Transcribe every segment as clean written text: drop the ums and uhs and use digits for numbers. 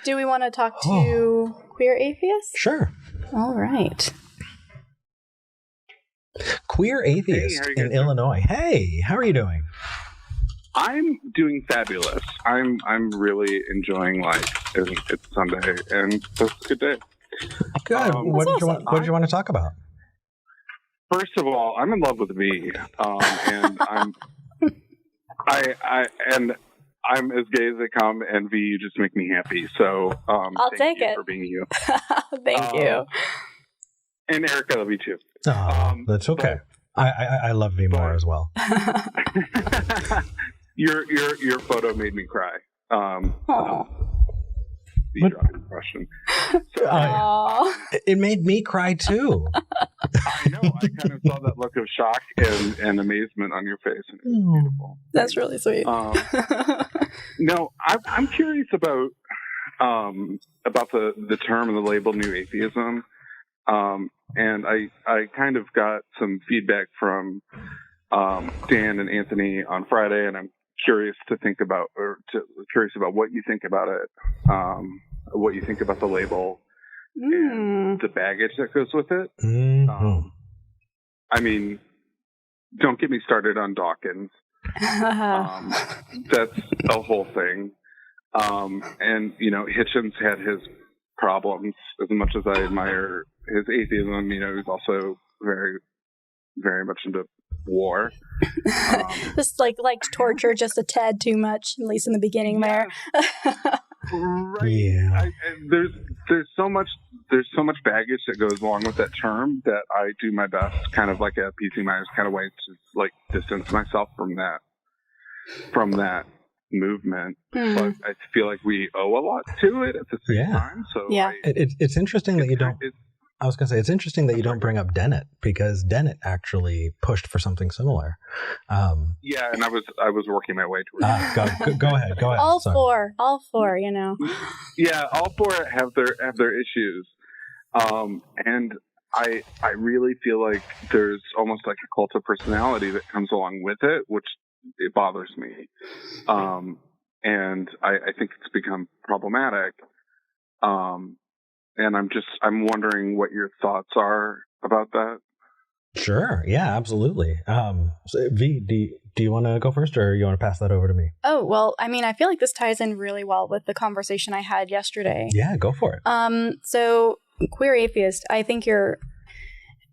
Do we want to talk to Queer Atheist? Sure. All right. Queer Atheist in Illinois. Hey, how are you doing? I'm doing fabulous. I'm really enjoying life. It's Sunday, and it's a good day. Good. What did you want to talk about? First of all, I'm in love with V, and I'm as gay as they come, and V, you just make me happy. So I'll take it for being you. Thank you. And Eric, I love you too. Oh, that's okay. I love V more as well. Your photo made me cry. Impression. So, it made me cry too. I know. I kind of saw that look of shock and amazement on your face. And it was beautiful. That's really sweet. No, I'm curious about the term and the label "New Atheism," and I kind of got some feedback from Dan and Anthony on Friday, and I'm curious about what you think about it, what you think about the label and the baggage that goes with it. I mean, don't get me started on Dawkins. That's a whole thing. And Hitchens had his problems. As much as I admire his atheism, he's also very, very much into war. Just like torture just a tad too much, at least in the beginning there. Right. Yeah. There's so much baggage that goes along with that term that I do my best, kind of like a PC Myers kind of way, to distance myself from that movement. But I feel like we owe a lot to it at the same time. So it's interesting that you don't. I was going to say, it's interesting that you don't bring up Dennett, because Dennett actually pushed for something similar. Yeah, and I was working my way towards it. Go ahead. All four, Yeah, all four have their issues. And I really feel like there's almost like a cult of personality that comes along with it, which it bothers me. And I think it's become problematic. And I'm wondering what your thoughts are about that. Sure. Yeah, absolutely. So V, do you want to go first, or you want to pass that over to me? Oh, well, I mean, I feel like this ties in really well with the conversation I had yesterday. Yeah, go for it. So Queer Atheist, I think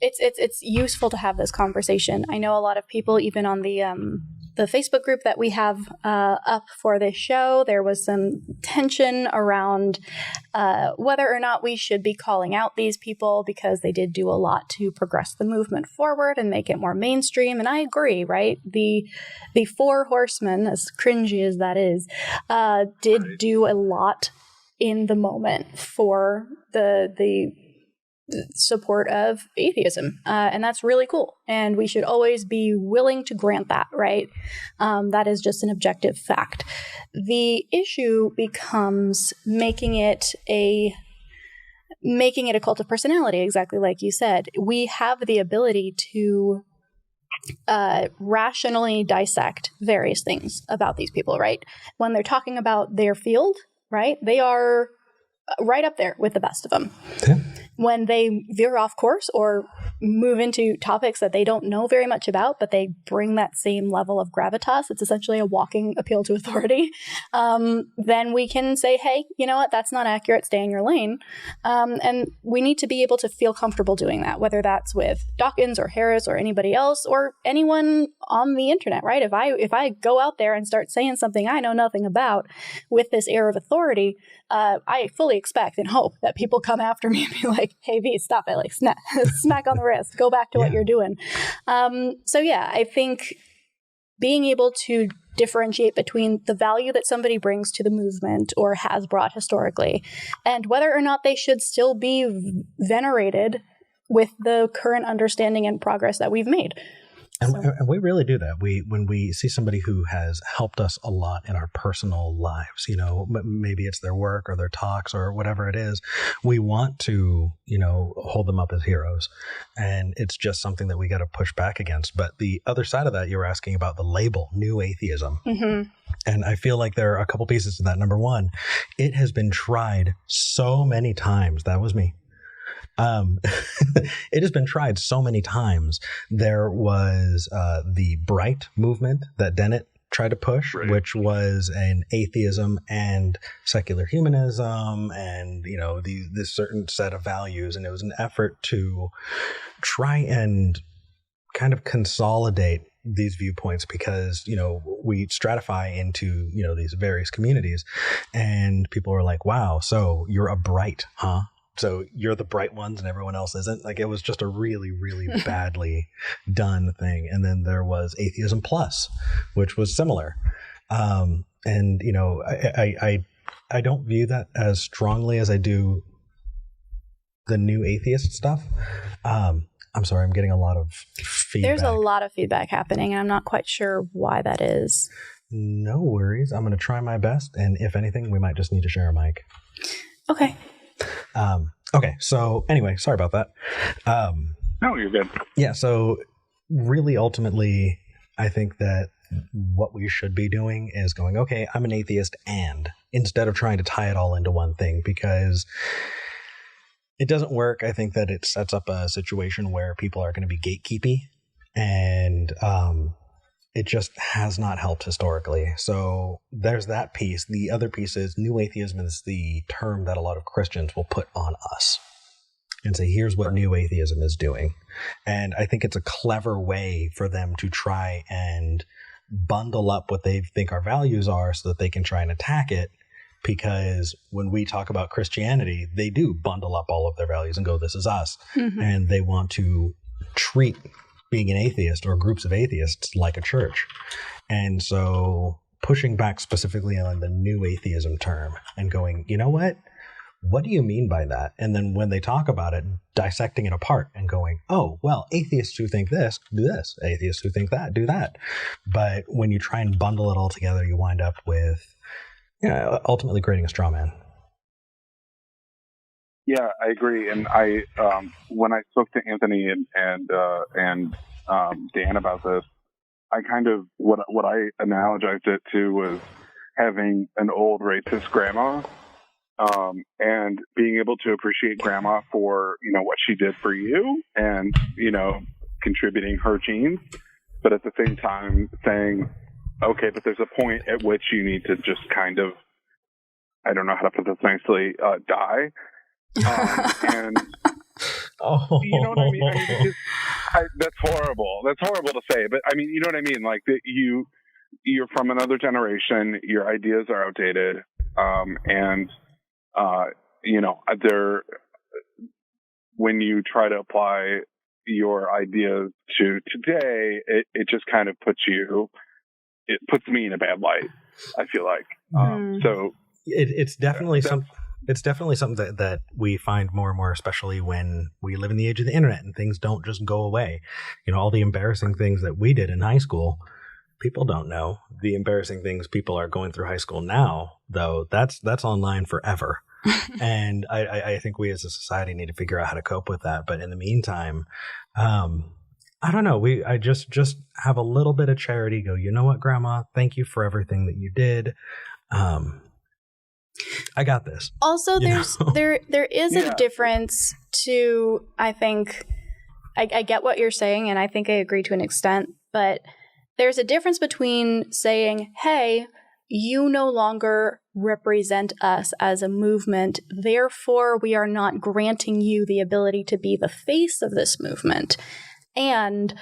it's useful to have this conversation. I know a lot of people, even on the Facebook group that we have up for this show, there was some tension around whether or not we should be calling out these people, because they did do a lot to progress the movement forward and make it more mainstream. And I agree, right? The Four Horsemen, as cringy as that is, did do a lot in the moment for the support of atheism. And that's really cool. And we should always be willing to grant that, right? That is just an objective fact. The issue becomes making it a cult of personality, exactly like you said. We have the ability to rationally dissect various things about these people, right? When they're talking about their field, right? They are right up there with the best of them. Okay. When they veer off course or move into topics that they don't know very much about, but they bring that same level of gravitas, it's essentially a walking appeal to authority, then we can say, hey, you know what, that's not accurate, stay in your lane. And we need to be able to feel comfortable doing that, whether that's with Dawkins or Harris or anybody else or anyone on the internet, right? If I go out there and start saying something I know nothing about with this air of authority, I fully expect and hope that people come after me and be like, hey, V, stop it, like smack on the wrist, go back to what you're doing. So yeah, I think being able to differentiate between the value that somebody brings to the movement or has brought historically, and whether or not they should still be venerated with the current understanding and progress that we've made. And we really do that. When we see somebody who has helped us a lot in our personal lives, maybe it's their work or their talks or whatever it is, we want to, hold them up as heroes. And it's just something that we got to push back against. But the other side of that, you were asking about the label, new atheism. Mm-hmm. And I feel like there are a couple pieces to that. Number one, it has been tried so many times. That was me. It has been tried so many times. There was the Bright movement that Dennett tried to push, right, which was an atheism and secular humanism and, this certain set of values. And it was an effort to try and kind of consolidate these viewpoints because, we stratify into, these various communities and people are like, wow, so you're a Bright, huh? So you're the bright ones and everyone else isn't. Like, it was just a really, really badly done thing. And then there was Atheism Plus, which was similar. I don't view that as strongly as I do the new atheist stuff. I'm sorry, I'm getting a lot of feedback. There's a lot of feedback happening, and I'm not quite sure why that is. No worries. I'm going to try my best. And if anything, we might just need to share a mic. Okay. Okay. So anyway, sorry about that. No, you're good. Yeah. So really, ultimately, I think that what we should be doing is going, okay, I'm an atheist, and instead of trying to tie it all into one thing, because it doesn't work. I think that it sets up a situation where people are going to be gatekeepy, and it just has not helped historically. So there's that piece. The other piece is new atheism is the term that a lot of Christians will put on us and say, here's what new atheism is doing. And I think it's a clever way for them to try and bundle up what they think our values are so that they can try and attack it. Because when we talk about Christianity, they do bundle up all of their values and go, this is us. Mm-hmm. And they want to treat being an atheist or groups of atheists like a church. And so pushing back specifically on the new atheism term and going, you know what? What do you mean by that? And then when they talk about it, dissecting it apart and going, oh, well, atheists who think this, do this. Atheists who think that, do that. But when you try and bundle it all together, you wind up with ultimately creating a straw man. Yeah, I agree. And I, when I spoke to Anthony and Dan about this, I kind of what I analogized it to was having an old racist grandma, and being able to appreciate grandma for what she did for you, and contributing her genes, but at the same time saying, okay, but there's a point at which you need to just kind of, I don't know how to put this nicely, die. And you know what I mean? That's horrible. That's horrible to say, but I mean, you know what I mean? Like that you're from another generation, your ideas are outdated. When you try to apply your ideas to today, it just kind of puts me in a bad light, I feel like. So it's definitely something. It's definitely something that we find more and more, especially when we live in the age of the internet and things don't just go away. All the embarrassing things that we did in high school, people don't know. The embarrassing things people are going through high school now, though, that's online forever. And I think we as a society need to figure out how to cope with that. But in the meantime, I don't know. I just have a little bit of charity. Go, you know what, Grandma? Thank you for everything that you did. I got this. Also, there is a difference to, I think, I get what you're saying, and I think I agree to an extent, but there's a difference between saying, hey, you no longer represent us as a movement, therefore we are not granting you the ability to be the face of this movement, and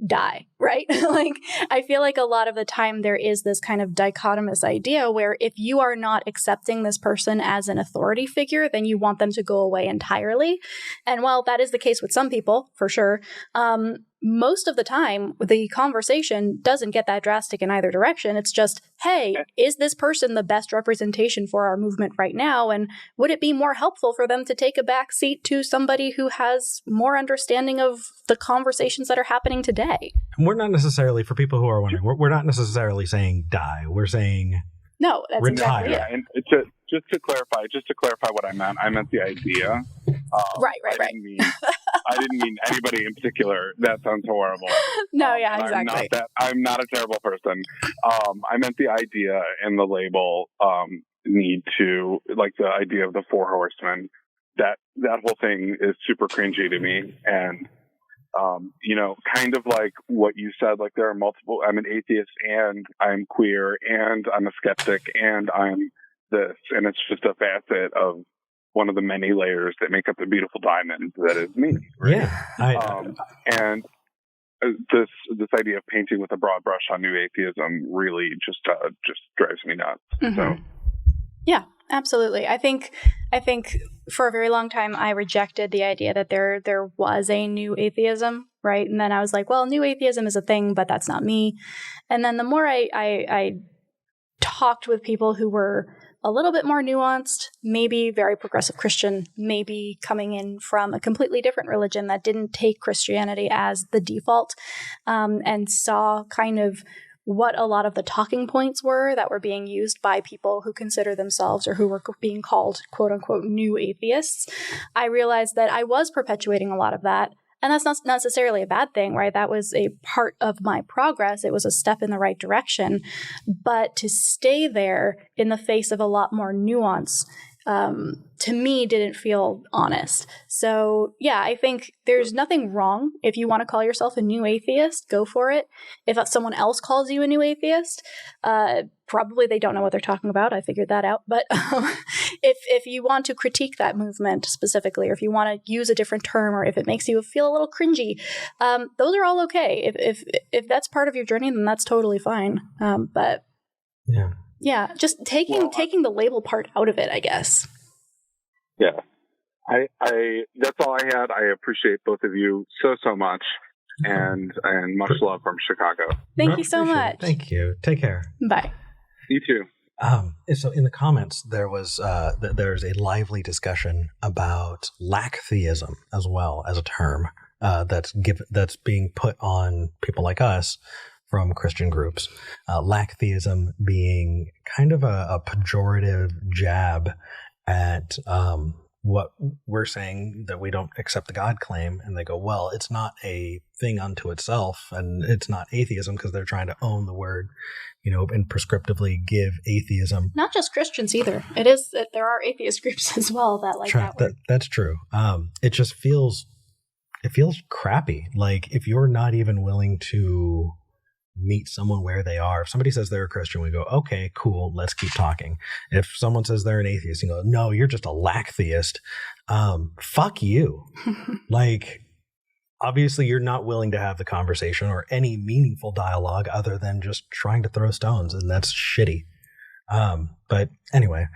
die, right? Like, I feel like a lot of the time there is this kind of dichotomous idea where if you are not accepting this person as an authority figure, then you want them to go away entirely. And while that is the case with some people, for sure, most of the time, the conversation doesn't get that drastic in either direction. It's just, hey, is this person the best representation for our movement right now? And would it be more helpful for them to take a back seat to somebody who has more understanding of the conversations that are happening today? And we're not necessarily, for people who are wondering, we're not necessarily saying die. We're saying no, that's retire. Exactly it. Yeah, and just to clarify what I meant the idea. Right. I didn't mean anybody in particular. That sounds horrible. No, yeah, exactly. I'm not a terrible person. I meant the idea and the label need to, like the idea of the Four Horsemen. That whole thing is super cringy to me. And, kind of like what you said, like there are multiple, I'm an atheist and I'm queer and I'm a skeptic and I'm this. And it's just a facet of one of the many layers that make up the beautiful diamond that is me. Right? Yeah. And this idea of painting with a broad brush on new atheism really just drives me nuts. Mm-hmm. So. Yeah, absolutely. I think for a very long time I rejected the idea that there was a new atheism, right? And then I was like, well, new atheism is a thing, but that's not me. And then the more I talked with people who were a little bit more nuanced, maybe very progressive Christian, maybe coming in from a completely different religion that didn't take Christianity as the default, and saw kind of what a lot of the talking points were that were being used by people who consider themselves or who were being called quote unquote new atheists, I realized that I was perpetuating a lot of that. And that's not necessarily a bad thing, right? That was a part of my progress. It was a step in the right direction. But to stay there in the face of a lot more nuance, to me, didn't feel honest. So, yeah, I think there's nothing wrong. If you want to call yourself a new atheist, go for it. If someone else calls you a new atheist, probably they don't know what they're talking about. I figured that out. But if you want to critique that movement specifically, or if you want to use a different term, or if it makes you feel a little cringy, those are all okay. If that's part of your journey, then that's totally fine. But yeah, just taking the label part out of it, I guess. Yeah, I that's all I had. I appreciate both of you so much, and much love from Chicago. Thank you so much. Thank you. Take care. Bye. You too. So in the comments, there's a lively discussion about lacktheism as well as a term that's being put on people like us from Christian groups. Lacktheism being kind of a pejorative jab at what we're saying, that we don't accept the God claim, and they go, well, it's not a thing unto itself, and it's not atheism, because they're trying to own the word, and prescriptively give atheism. Not just Christians either. It is that there are atheist groups as well that like that word. That's true. It just feels crappy. Like, if you're not even willing to meet someone where they are. If somebody says they're a Christian, we go, okay, cool, let's keep talking. If someone says they're an atheist, you go, no, you're just a lacktheist. Fuck you. Like, obviously you're not willing to have the conversation or any meaningful dialogue other than just trying to throw stones, and that's shitty. But anyway,